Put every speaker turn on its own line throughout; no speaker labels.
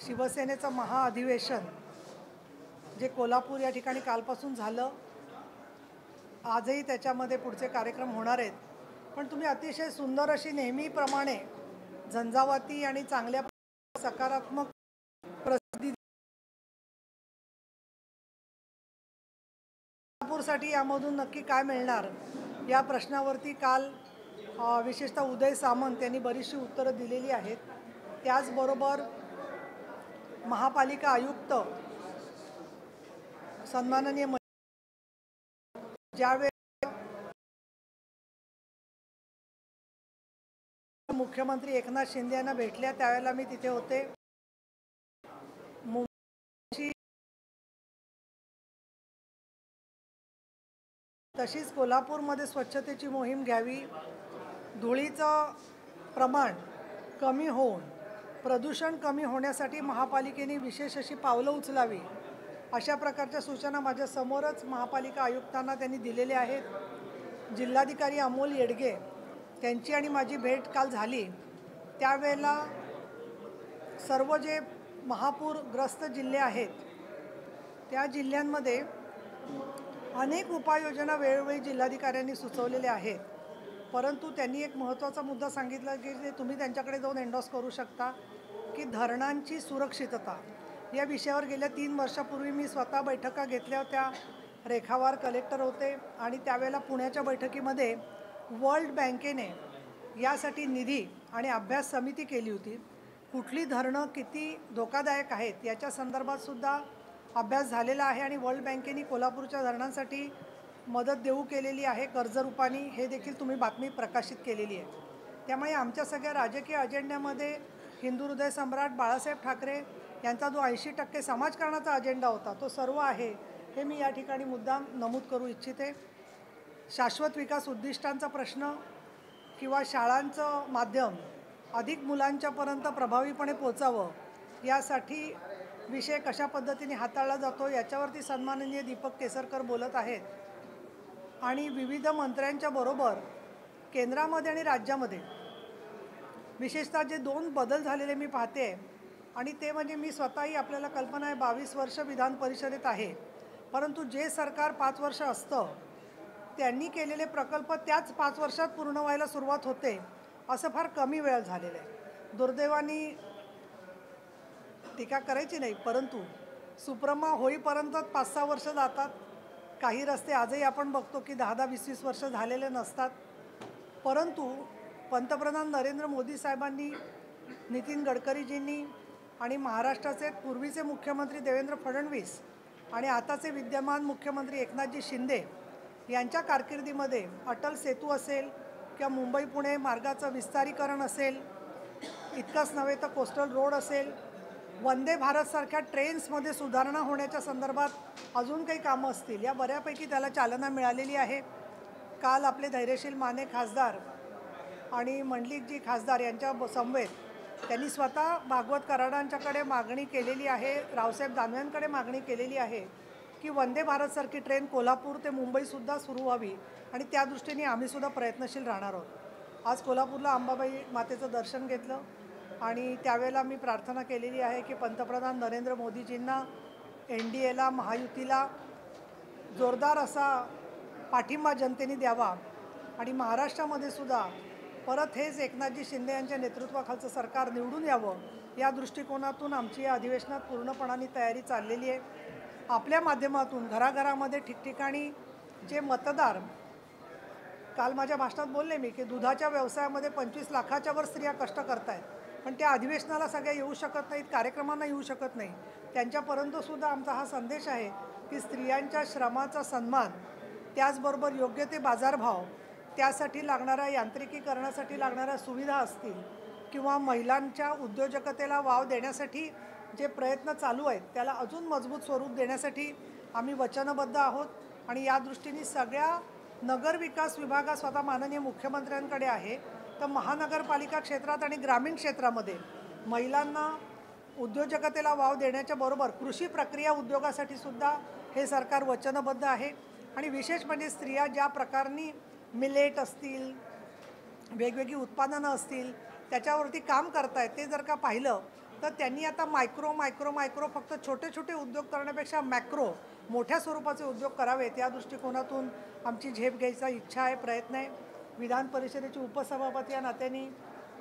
शिवसेनेचं महाअधिवेशन जे कोल्हापूर या ठिकाणी कालपासून झालं, आजही त्याच्यामध्ये पुढचे कार्यक्रम होणार आहेत. पण तुम्ही अतिशय सुंदर अशी नेहमीप्रमाणे झंझावाती आणि चांगल्या सकारात्मक प्रसिद्धी कोल्हापूरसाठी यामधून नक्की काय मिळणार या प्रश्नावरती काल विशेषतः उदय सामंत यांनी बरीचशी उत्तरं दिलेली आहेत. त्याचबरोबर महापालिका आयुक्त सन्माननीय ज्यावेळी मुख्यमंत्री एकनाथ शिंदे यांना भेटल्या त्यावेळेला मी तिथे होते. तशीच कोल्हापूरमध्ये स्वच्छतेची मोहीम घ्यावी, धुळीचं प्रमाण कमी होऊन प्रदूषण कमी होण्यासाठी महापालिकेने विशेष अशी पावलं उचलावी, अशा प्रकारच्या सूचना माझ्या समोरच महापालिका आयुक्तांना त्यांनी दिलेल्या आहेत. जिल्हाधिकारी अमोल येडगे त्यांची आणि माझी भेट काल झाली. त्यावेळेला सर्व जे महापूरग्रस्त जिल्हे आहेत त्या जिल्ह्यांमध्ये अनेक उपाययोजना वेळोवेळी जिल्हाधिकाऱ्यांनी सुचवलेल्या आहेत. परंतु त्यांनी एक महत्त्वाचा मुद्दा सांगितला की जे तुम्ही त्यांच्याकडे जाऊन एंडॉर्स करू शकता की धरणांची सुरक्षितता या विषयावर गेल्या 3 वर्षापूर्वी मी स्वतः बैठका घेतल्या होत्या. रेखावार कलेक्टर होते आणि त्यावेळेला पुण्याच्या बैठकीमध्ये वर्ल्ड बँकेने यासाठी निधी आणि अभ्यास समिती केली होती. कुठली धरणं किती धोकादायक आहेत याच्या संदर्भात सुद्धा अभ्यास झालेला आहे आणि वर्ल्ड बँकेने कोल्हापूरच्या धरणांसाठी मदत देऊ केलेली आहे कर्जरूपाने. हे देखील तुम्ही बातमी प्रकाशित केलेली आहे. त्यामुळे आमच्या सगळ्या राजकीय अजेंड्यामध्ये हिंदू हृदय सम्राट बाळासाहेब ठाकरे यांचा जो 80% समाजकारणाचा अजेंडा होता तो सर्व आहे, हे मी या ठिकाणी मुद्दाम नमूद करू इच्छिते. शाश्वत विकास उद्दिष्टांचा प्रश्न किंवा शाळांचं माध्यम अधिक मुलांच्यापर्यंत प्रभावीपणे पोचावं यासाठी विषय कशा पद्धतीने हाताळला जातो याच्यावरती सन्माननीय दीपक केसरकर बोलत आहेत. आणि विविध मंत्र्यांच्या बरोबर केंद्रामध्ये आणि राज्यामध्ये विशेषतः जे 2 बदल झालेले मी पाहते आणि ते म्हणजे मी स्वतःही आपल्याला कल्पना आहे 22 वर्ष विधान परिषदेत आहे, परंतु जे सरकार 5 वर्ष असतं त्यांनी केलेले प्रकल्प त्याच 5 वर्षात पूर्ण व्हायला सुरुवात होते, असं फार कमी वेळ झालेलं आहे. दुर्दैवाने टीका करायची नाही, परंतु सुप्रमा होईपर्यंत 5-6 वर्ष जातात. काही रस्ते आजही आपण बघतो की 10-10, 20-20 वर्ष झालेले नसतात. परंतु पंतप्रधान नरेंद्र मोदी साहेबांनी, नितीन गडकरीजींनी आणि महाराष्ट्राचे पूर्वीचे मुख्यमंत्री देवेंद्र फडणवीस आणि आताचे विद्यमान मुख्यमंत्री एकनाथजी शिंदे यांच्या कारकिर्दीमध्ये अटल सेतू असेल किंवा मुंबई पुणे मार्गाचं विस्तारीकरण असेल, इतकंच नव्हे तर कोस्टल रोड असेल, वंदे भारतसारख्या ट्रेन्समध्ये सुधारणा होण्याच्या संदर्भात अजून काही कामं असतील, या बऱ्यापैकी त्याला चालना मिळालेली आहे. काल आपले धैर्यशील माने खासदार आणि मंडलिकजी खासदार यांच्या समवेत त्यांनी स्वतः भागवत कराडांच्याकडे मागणी केलेली आहे, रावसाहेब दानवेंकडे मागणी केलेली आहे की वंदे भारतसारखी ट्रेन कोल्हापूर ते मुंबईसुद्धा सुरू व्हावी आणि त्या दृष्टीने आम्हीसुद्धा प्रयत्नशील राहणार आहोत. आज कोल्हापूरला अंबाबाई मातेचं दर्शन घेतलं आणि त्यावेळेला मी प्रार्थना केलेली आहे की पंतप्रधान नरेंद्र मोदीजींना, NDAला, महायुतीला जोरदार असा पाठिंबा जनतेने द्यावा आणि महाराष्ट्रामध्ये सुद्धा परत हेच एकनाथजी शिंदे यांच्या नेतृत्वाखालचं सरकार निवडून यावं, या दृष्टिकोनातून आमची या अधिवेशनात पूर्णपणाने तयारी चाललेली आहे. आपल्या माध्यमातून घराघरामध्ये ठिकठिकाणी जे मतदार, काल माझ्या भाषणात बोलले मी की दुधाच्या व्यवसायामध्ये 25 लाखाच्या वर स्त्रिया कष्ट करत आहेत, पण त्या अधिवेशनाला सगळ्या येऊ शकत नाहीत, कार्यक्रमांना येऊ शकत नाही. त्यांच्यापर्यंतसुद्धा आमचा हा संदेश आहे की स्त्रियांच्या श्रमाचा सन्मान, त्याचबरोबर योग्य ते बाजारभाव, त्यासाठी लागणाऱ्या यांत्रिकीकरणासाठी लागणाऱ्या सुविधा असतील किंवा महिलांच्या उद्योजकतेला वाव देण्यासाठी जे प्रयत्न चालू आहेत त्याला अजून मजबूत स्वरूप देण्यासाठी आम्ही वचनबद्ध आहोत. आणि या दृष्टीने सगळ्या नगरविकास विभागात स्वतः माननीय मुख्यमंत्र्यांकडे आहे, तर महानगरपालिका क्षेत्रात आणि ग्रामीण क्षेत्रामध्ये महिलांना उद्योजकतेला वाव देण्याच्या बरोबर कृषी प्रक्रिया उद्योगासाठी सुद्धा हे सरकार वचनबद्ध आहे. आणि विशेष म्हणजे स्त्रिया ज्या प्रकाराने मिलेट असतील, वेगवेगळी उत्पादनं असतील त्याच्यावरती काम करतायत, ते जर का पाहिलं तर त्यांनी आता मायक्रो मायक्रो मायक्रो फक्त छोटे छोटे उद्योग करण्यापेक्षा मॅक्रो मोठ्या स्वरूपाचे उद्योग करावेत या दृष्टिकोनातून आमची झेप घ्यायचा इच्छा आहे, प्रयत्न आहे. विधान परिषदेचे उपसभापती या नात्याने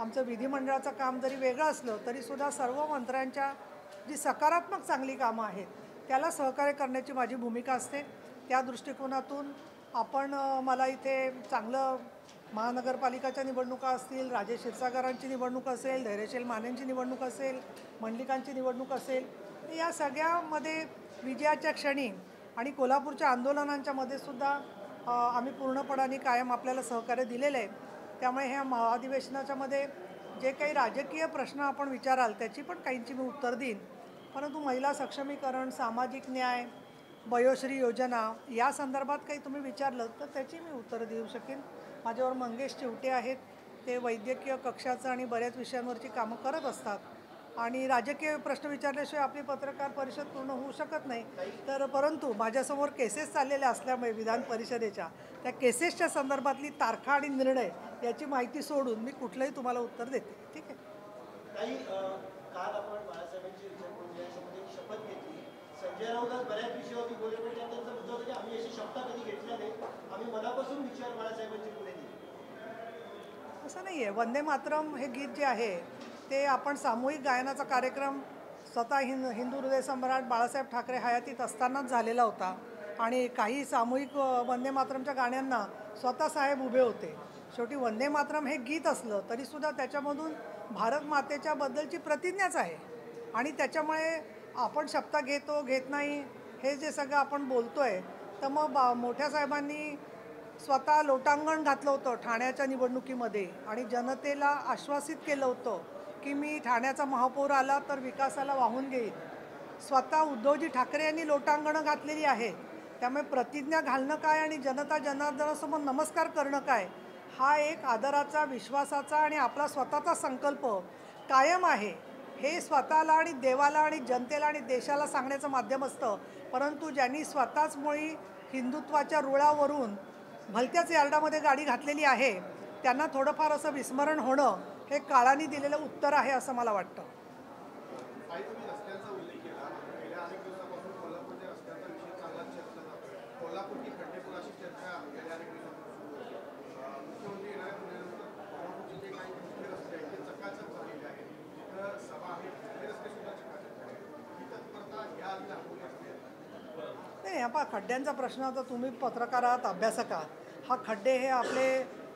आमचं विधिमंडळाचं काम जरी वेगळं असलं तरीसुद्धा सर्व मंत्र्यांच्या जी सकारात्मक चांगली कामं आहेत त्याला सहकार्य करण्याची माझी भूमिका असते. त्या दृष्टिकोनातून आपण मला इथे चांगलं महानगरपालिकाच्या निवडणुका असतील, राजेश क्षीरसागरांची निवडणूक असेल, धैर्यशील मानेंची निवडणूक असेल, मंडलिकांची निवडणूक असेल, या सगळ्यामध्ये विजयाच्या क्षणी आणि कोल्हापूरच्या आंदोलनांच्या मध्ये सुद्धा आम्ही पूर्णपणाने कायम आपल्याला सहकार्य दिलेलं आहे. त्यामुळे ह्या महाधिवेशनाच्या मध्ये जे काही राजकीय प्रश्न आपण विचाराल त्याची पण काहींची मी उत्तर देईन, परंतु महिला सक्षमीकरण, सामाजिक न्याय, वयोश्री योजना या संदर्भात काही तुम्ही विचारलं तर त्याची मी उत्तरं देऊ शकेन. माझ्यावर मंगेश चिवटे आहेत, ते वैद्यकीय कक्षाचं आणि बऱ्याच विषयांवरची कामं करत असतात आणि राजकीय प्रश्न विचारल्याशिवाय आपली पत्रकार परिषद पूर्ण होऊ शकत नाही. तर परंतु माझ्यासमोर केसेस चाललेल्या असल्यामुळे विधान परिषदेच्या त्या केसेसच्या संदर्भातली तारखा आणि निर्णय याची माहिती सोडून मी कुठलंही तुम्हाला उत्तर देते. ठीक आहे.
काल आपण बाळासाहेबांची शपथ घेतली. संजय राऊत बऱ्याच विषयावरती बोलले, पण त्यांचा मुद्दा होता की आम्ही अशी शपथ कधी घेतल्या नाही, आम्ही मनापासून विचार बाळासाहेबांची पुढे दिली.
असं नाही आहे. वंदे मातरम हे गीत जे आहे ते आपण सामूहिक गायनाचा कार्यक्रम स्वतः हिंदू हृदय सम्राट बाळासाहेब ठाकरे हयातीत असतानाच झालेला होता आणि काही सामूहिक वंदे मातरमच्या गाण्यांना स्वतः साहेब उभे होते. शेवटी वंदे मातरम हे गीत असलं तरीसुद्धा त्याच्यामधून भारत मातेच्या बद्दलची प्रतिज्ञाच आहे आणि त्याच्यामुळे आपण शपथ घेतो घेत नाही हे जे सगळं आपण बोलतो आहे, तर मग मोठ्या साहेबांनी स्वतः लोटांगण घातलं होतं ठाण्याच्या निवडणुकीमध्ये आणि जनतेला आश्वासित केलं होतं की मी ठाण्याचा महापौर आला तर विकासाला वाहून घेईन. स्वतः उद्धवजी ठाकरे यांनी लोटांगणं घातलेली आहे. त्यामुळे प्रतिज्ञा घालणं काय आणि जनता जनार्दनासमोर नमस्कार करणं काय, हा एक आदराचा, विश्वासाचा आणि आपला स्वतःचा संकल्प कायम आहे. हे स्वतःला आणि देवाला आणि जनतेला आणि देशाला सांगण्याचं माध्यम असतं. परंतु ज्यांनी स्वतःच मुळी हिंदुत्वाच्या रुळावरून भलत्याच यार्डामध्ये गाडी घातलेली आहे त्यांना थोडंफार असं विस्मरण होणं हे काळाने दिलेलं उत्तर आहे असं मला वाटतं. नाही, हा खड्ड्यांचा प्रश्न आता तुम्ही पत्रकार आहात, अभ्यासक आहात. हा खड्डे हे आपले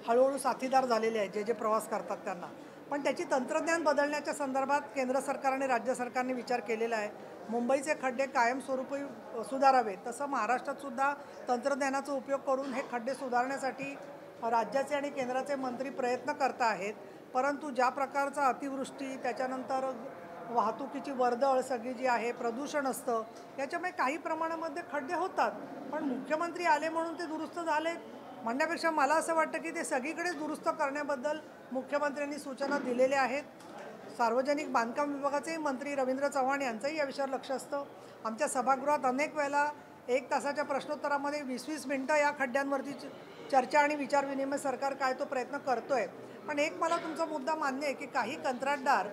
हळूहळू साथीदार झालेले आहेत जे जे प्रवास करतात त्यांना. पण त्याची तंत्रज्ञान बदलण्याच्या संदर्भात केंद्र सरकार आणि राज्य सरकारने विचार केलेला आहे. मुंबईचे खड्डे कायमस्वरूपी सुधारावेत, तसं महाराष्ट्रातसुद्धा तंत्रज्ञानाचा उपयोग करून हे खड्डे सुधारण्यासाठी राज्याचे आणि केंद्राचे मंत्री प्रयत्न करत आहेत. परंतु ज्या प्रकारचा अतिवृष्टी, त्याच्यानंतर वाहतुकीची वर्दळ सगळी जी आहे, प्रदूषण असतं, याच्यामुळे काही प्रमाणामध्ये खड्डे होतात. पण मुख्यमंत्री आले म्हणून ते दुरुस्त झाले म्हणण्यापेक्षा मला असं वाटतं की ते सगळीकडेच दुरुस्त करण्याबद्दल मुख्यमंत्र्यांनी सूचना दिलेल्या आहेत. सार्वजनिक बांधकाम विभागाचेही मंत्री रवींद्र चव्हाण यांचंही या विषयावर लक्ष असतं. आमच्या सभागृहात अनेक वेळेला 1 तासाच्या प्रश्नोत्तरामध्ये 20-20 मिनटं या खड्ड्यांवरती चर्चा आणि विचारविनिमय सरकार काय तो प्रयत्न करतो आहे. पण एक मला तुमचा मुद्दा मान्य आहे की काही कंत्राटदार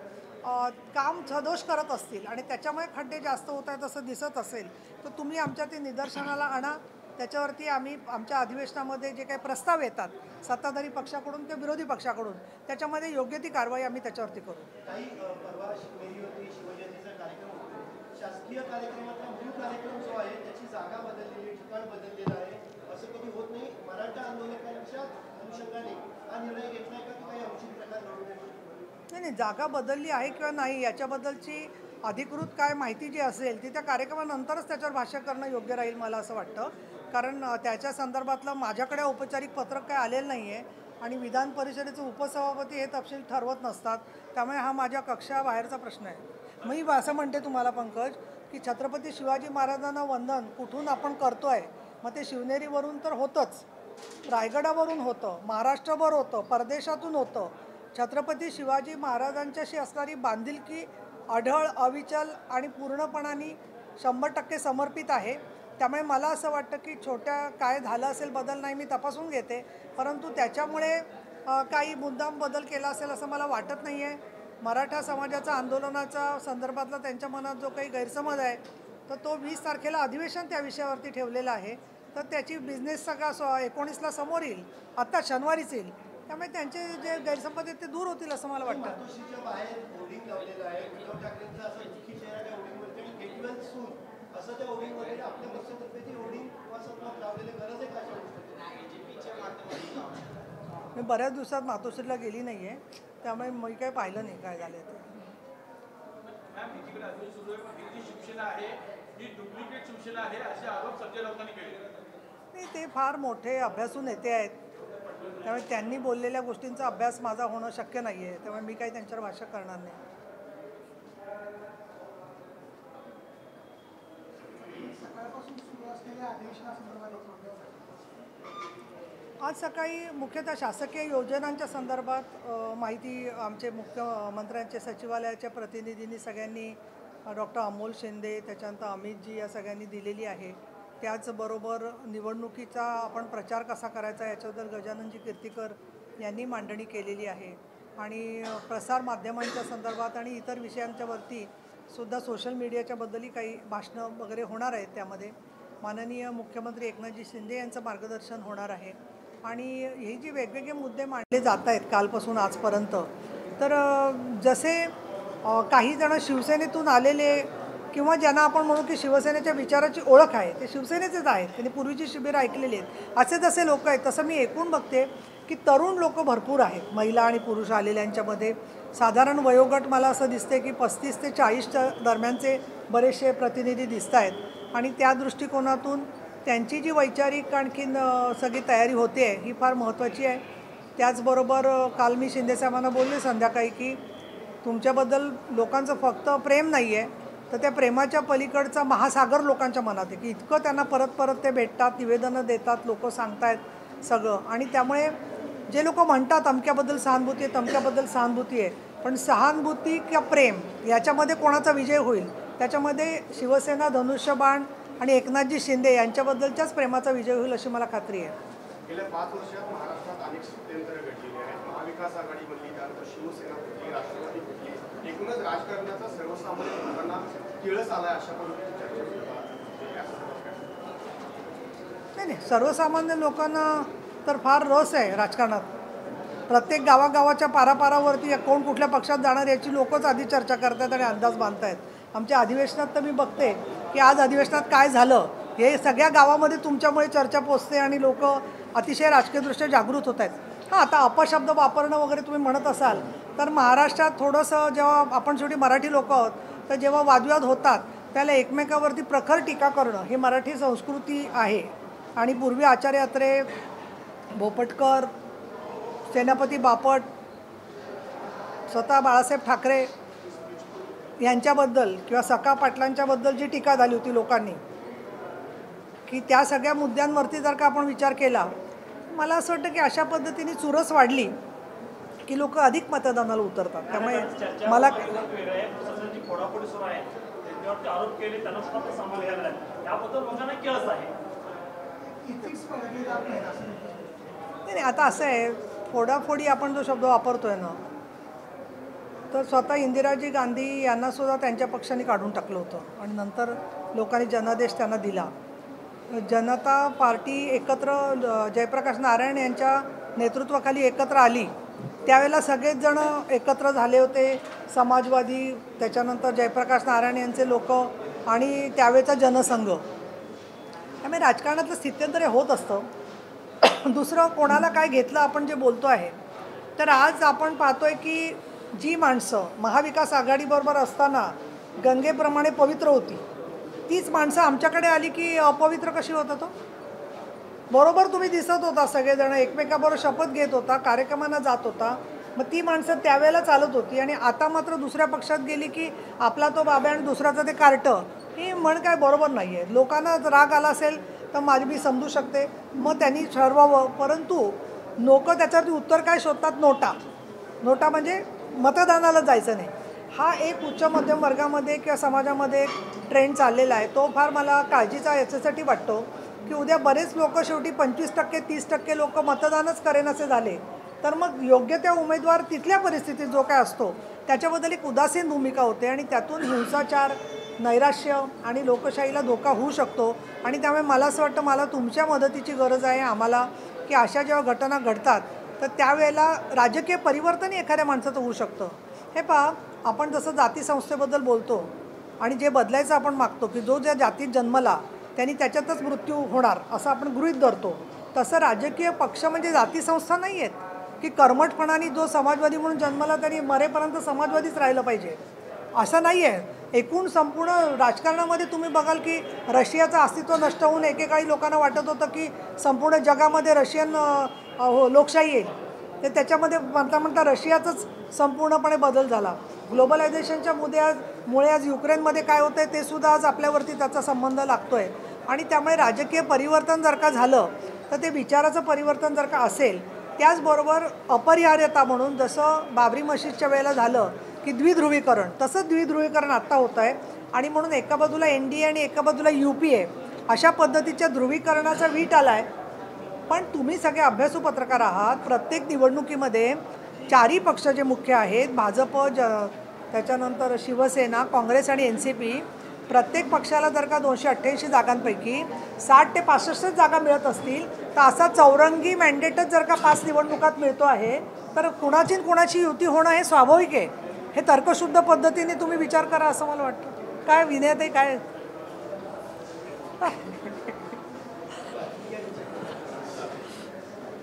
काम सदोष करत असतील आणि त्याच्यामुळे खड्डे जास्त होत आहेत असं दिसत असेल तर तुम्ही आमच्या ते निदर्शनाला आणा. त्याच्यावरती आम्ही आमच्या अधिवेशनामध्ये जे काही प्रस्ताव येतात सत्ताधारी पक्षाकडून किंवा विरोधी पक्षाकडून त्याच्यामध्ये योग्य ती कारवाई आम्ही त्याच्यावरती करू.
काही परवा शिवजयंतीचा कार्यक्रम होतो, शासकीय कार्यक्रमातला मूळ कार्यक्रम जो आहे त्याची जागा बदललेली, ठिकाण बदललेलं आहे, असं कधी होत नाही. मराठा आंदोलकांच्या अनुषंगाने हा निर्णय घेतलाय का की काही अंशिक प्रकार घडू नये?
नाही, जागा बदलली आहे किंवा नाही याच्याबद्दलची अधिकृत काय माहिती जी असेल ती त्या कार्यक्रमानंतरच त्याच्यावर भाष्य करणं योग्य राहील मला असं वाटतं. कारण त्याच्या संदर्भातलं माझ्याकडे औपचारिक पत्रक काय आलेलं नाही आहे आणि विधान परिषदेचे उपसभापती हे तपशील ठरवत नसतात. त्यामुळे हा माझ्या कक्षाबाहेरचा प्रश्न आहे. मी असं म्हणते तुम्हाला पंकज की छत्रपती शिवाजी महाराजांना वंदन कुठून आपण करतो आहे, मग ते शिवनेरीवरून तर होतंच, रायगडावरून होतं, महाराष्ट्रभर होतं, परदेशातून होतं. छत्रपती शिवाजी महाराजांच्याशी असणारी बांधिलकी अढळ, अविचल आणि पूर्णपणाने 100% समर्पित आहे. त्यामुळे मला असं वाटतं की छोट्या काय झालं असेल बदल नाही, मी तपासून घेते, परंतु त्याच्यामुळे काही मुद्दाम बदल केला असेल असं मला वाटत नाही आहे. मराठा समाजाचा आंदोलनाचा संदर्भातला त्यांच्या मनात जो काही गैरसमज आहे तर तो 20 तारखेला अधिवेशन त्या विषयावरती ठेवलेलं आहे. तर त्याची बिझनेस सगळा 19ला समोर येईल, आत्ता शनिवारीच येईल. त्यामुळे त्यांचे जे गैरसमज आहेत ते दूर होतील असं मला वाटतं.
मातोश्रीच्या बाहेर होर्डिंग लावलेलं आहे. उद्धव ठाकरेंचा असं दुःखी चेहरा त्या होर्डिंगवरती आणि गेट वेल सून असं त्या होर्डिंगवरती आपल्या पक्षातर्फे ती होर्डिंग वाचत लावलेली गरज आहे का अशा गोष्टी?
मी बऱ्याच दिवसात मातोश्रीला गेली नाही आहे, त्यामुळे मी काही पाहिलं नाही काय झालं ते.
मॅम एकीकडे अजून सुरू आहे, पण ही जी शिवसेना आहे ही डुप्लिकेट शिवसेना आहे असे आरोप संजय राऊतांनी केले.
नाही, ते फार मोठे अभ्यासू नेते आहेत, त्यामुळे त्यांनी बोललेल्या गोष्टींचा अभ्यास माझा होणं शक्य नाही आहे. त्यामुळे मी काही त्यांच्यावर भाष्य करणार नाही. आज सकाळी मुख्यतः शासकीय योजनांच्या संदर्भात माहिती आमचे मुख्यमंत्र्यांचे सचिवालयाच्या प्रतिनिधींनी सगळ्यांनी डॉक्टर अमोल शिंदे त्याच्यानंतर अमितजी या सगळ्यांनी दिलेली आहे. त्याचबरोबर निवडणुकीचा आपण प्रचार कसा करायचा याच्याबद्दल गजाननजी कीर्तीकर यांनी मांडणी केलेली आहे. आणि प्रसार माध्यमांच्या संदर्भात आणि इतर विषयांच्यावरती सुद्धा सोशल मीडियाच्याबद्दलही काही भाषणं वगैरे होणार आहेत. त्यामध्ये माननीय मुख्यमंत्री एकनाथजी शिंदे यांचं मार्गदर्शन होणार आहे. आणि हे जे वेगवेगळे मुद्दे मांडले जात आहेत कालपासून आजपर्यंत, तर जसे काही जण शिवसेनेतून आलेले किंवा ज्यांना आपण म्हणू की शिवसेनेच्या विचाराची ओळख आहे ते शिवसेनेचेच आहेत, त्यांनी पूर्वीची शिबिरं ऐकलेली आहेत, असे जसे लोक आहेत तसं मी एकूण बघते की तरुण लोक भरपूर आहेत. महिला आणि पुरुष आलेल्यांच्यामध्ये साधारण वयोगट मला असं दिसते की 35 ते 40च्या दरम्यानचे बरेचसे प्रतिनिधी दिसत आहेत. आणि त्या दृष्टिकोनातून त्यांची जी वैचारिक आणखीन सगळी तयारी होते आहे ही फार महत्त्वाची आहे. त्याचबरोबर काल मी शिंदेसाहेबांना बोलले संध्याकाळी की तुमच्याबद्दल लोकांचं फक्त प्रेम नाही आहे, तर त्या प्रेमाच्या पलीकडचा महासागर लोकांच्या मनात आहे की इतकं त्यांना परत परत ते भेटतात, निवेदनं देतात, लोक सांगतायत सगळं. आणि त्यामुळे जे लोक म्हणतात अमक्याबद्दल सहानुभूती आहे तमक्याबद्दल सहानुभूती आहे, पण सहानुभूती किंवा प्रेम याच्यामध्ये कोणाचा विजय होईल, त्याच्यामध्ये शिवसेना, धनुष्यबाण आणि एकनाथजी शिंदे यांच्याबद्दलच्याच प्रेमाचा विजय होईल अशी मला खात्री आहे.
गेल्या 5 वर्षात महाराष्ट्रात अनेक सत्तेंतर घडलेली आहेत. महाविकास आघाडी बनली, त्यानंतर शिवसेना फुटली, राष्ट्रवादी फुटली. एकूणच राजकारणाचा सर्वसामान्य लोकांना किळस आलाय अशा पद्धतीची चर्चा
नाही, सर्वसामान्य लोकांना तर फार रस आहे राजकारणात. प्रत्येक गावागावाच्या पारापारावरती कोण कुठल्या पक्षात जाणार याची लोकच आधी चर्चा करतात आणि अंदाज बांधतायत. आमच्या अधिवेशनात तर मी बघते की आज अधिवेशनात काय झालं हे सगळ्या गावामध्ये तुमच्यामुळे चर्चा पोचते आणि लोक अतिशय राजकीयदृष्ट्या जागृत होत आहेत. हां, आता अपशब्द वापरणं वगैरे तुम्ही म्हणत असाल तर महाराष्ट्रात थोडंसं जेव्हा आपण शेवटी मराठी लोक आहोत तर जेव्हा वादविवाद होतात त्याला एकमेकावरती प्रखर टीका करणं ही मराठी संस्कृती आहे. आणि पूर्वी आचार्य अत्रे, भोपटकर, सेनापती बापट, स्वतः बाळासाहेब ठाकरे यांच्याबद्दल किंवा सखा पाटलांच्याबद्दल जी टीका झाली होती लोकांनी की त्या सगळ्या मुद्द्यांवरती जर का आपण विचार केला, मला असं वाटतं की अशा पद्धतीने चुरस वाढली की लोक अधिक मतदानाला उतरतात. त्यामुळे मला नाही, आता असं आहे, फोडाफोडी आपण जो शब्द वापरतोय ना, तर स्वतः इंदिराजी गांधी यांनासुद्धा त्यांच्या पक्षाने काढून टाकलं होतं आणि नंतर लोकांनी जनादेश त्यांना दिला. जनता पार्टी एकत्र जयप्रकाश नारायण यांच्या नेतृत्वाखाली एकत्र आली त्यावेळेला सगळेच जण एकत्र झाले होते, समाजवादी, त्याच्यानंतर जयप्रकाश नारायण यांचे लोक आणि त्यावेळेचा जनसंघ. त्यामुळे राजकारणातलं स्थित्यंतर होत असतं. दुसरं कोणाला काय घेतलं आपण जे बोलतो आहे, तर आज आपण पाहतोय की जी माणसं महाविकास आघाडीबरोबर असताना गंगेप्रमाणे पवित्र होती तीच माणसं आमच्याकडे आली की अपवित्र कशी होतं. तो बरोबर तुम्ही दिसत होता, सगळेजण एकमेकाबरोबर शपथ घेत होता, कार्यक्रमांना जात होता, मग ती माणसं त्यावेळेला चालत होती. आणि आता मात्र दुसऱ्या पक्षात गेली की आपला तो बाबा आणि दुसऱ्याचं ते कार्टं, ही म्हण काय बरोबर नाही आहे. लोकांना राग आला असेल तर माझी मी समजू शकते, मग त्यांनी ठरवावं. परंतु लोक त्याच्यावरती उत्तर काय शोधतात, नोटा. नोटा म्हणजे मतदानाला जायचं नाही. हा एक उच्च मध्यम वर्गामध्ये किंवा समाजामध्ये एक ट्रेंड चाललेला आहे. तो फार मला काळजीचा याच्यासाठी वाटतो की उद्या बरेच लोक शेवटी 25% 30% लोक मतदानच करेन असे झाले तर मग योग्य त्या उमेदवार तिथल्या परिस्थितीत जो काय असतो त्याच्याबद्दल एक उदासीन भूमिका होते आणि त्यातून हिंसाचार, नैराश्य आणि लोकशाहीला धोका होऊ शकतो. आणि त्यामुळे मला असं वाटतं, मला तुमच्या मदतीची गरज आहे आम्हाला, की अशा जेव्हा घटना घडतात तर त्यावेळेला राजकीय परिवर्तन एखाद्या माणसाचं होऊ शकतं. हे पहा, आपण जसं जाती संस्थेबद्दल बोलतो आणि जे बदलायचं आपण मागतो, की जो ज्या जातीत जन्मला त्यांनी त्याच्यातच मृत्यू होणार असं आपण गृहीत धरतो, तसं राजकीय पक्ष म्हणजे जाती संस्था नाही आहेत की कर्मठपणाने जो समाजवादी म्हणून जन्मला त्यांनी मरेपर्यंत समाजवादीच राहिलं पाहिजे असं नाही आहे. एकूण संपूर्ण राजकारणामध्ये तुम्ही बघाल की रशियाचं अस्तित्व नष्ट होऊन एकेकाळी लोकांना वाटत होतं की संपूर्ण जगामध्ये रशियन लोकशाही येईल, तर त्याच्यामध्ये म्हणता रशियाचाच संपूर्णपणे बदल झाला. ग्लोबलायझेशनच्या मुळे आज युक्रेनमध्ये काय होतं आहे ते सुद्धा आज आपल्यावरती त्याचा संबंध लागतो आहे. आणि त्यामुळे राजकीय परिवर्तन जर का झालं तर ते विचाराचं परिवर्तन जर का असेल, त्याचबरोबर अपरिहार्यता म्हणून जसं बाबरी मशीदच्या वेळेला झालं की द्विध्रुवीकरण, तसंच द्विध्रुवीकरण आत्ता होतं आहे. आणि म्हणून एका बाजूला NDA आणि एका बाजूला UPA अशा पद्धतीच्या ध्रुवीकरणाचा वीट आला आहे. पण तुम्ही सगळे अभ्यासू पत्रकार आहात. प्रत्येक निवडणुकीमध्ये चारही पक्ष जे मुख्य आहेत, भाजप, त्याच्यानंतर शिवसेना, काँग्रेस आणि NCP, प्रत्येक पक्षाला जर का 288 जागांपैकी 60 ते 65 जागा मिळत असतील तर असा चौरंगी मॅन्डेटच जर का 5 निवडणुकात मिळतो आहे तर कुणाची युती होणं हे स्वाभाविक आहे. हे तर्कशुद्ध पद्धतीने तुम्ही विचार करा असं मला वाटतं. काय विनयते काय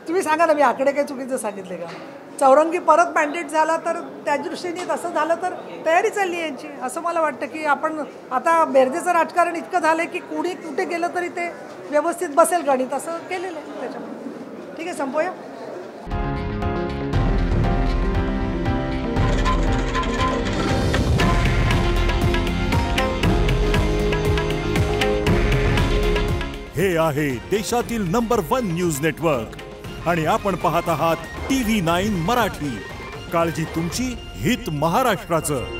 तुम्ही सांगा ना, मी आकडे काही चुकीचं सांगितले का? चौरंगी परत मॅन्डेट झाला तर त्या दृष्टीने तसं झालं तर तयारी चालली आहे यांची. असं मला वाटतं की आपण आता बेरजेचं राजकारण इतकं झालं आहे की कुणी कुठे गेलं तरी ते व्यवस्थित बसेल गणित, असं केलेलं आहे त्याच्यामध्ये. ठीक आहे, संपूया.
हे आहे देशातील नंबर 1 न्यूज नेटवर्क आणि आपण पाहत आहात TV9 मराठी. काळजी तुमची, हित महाराष्ट्राचं.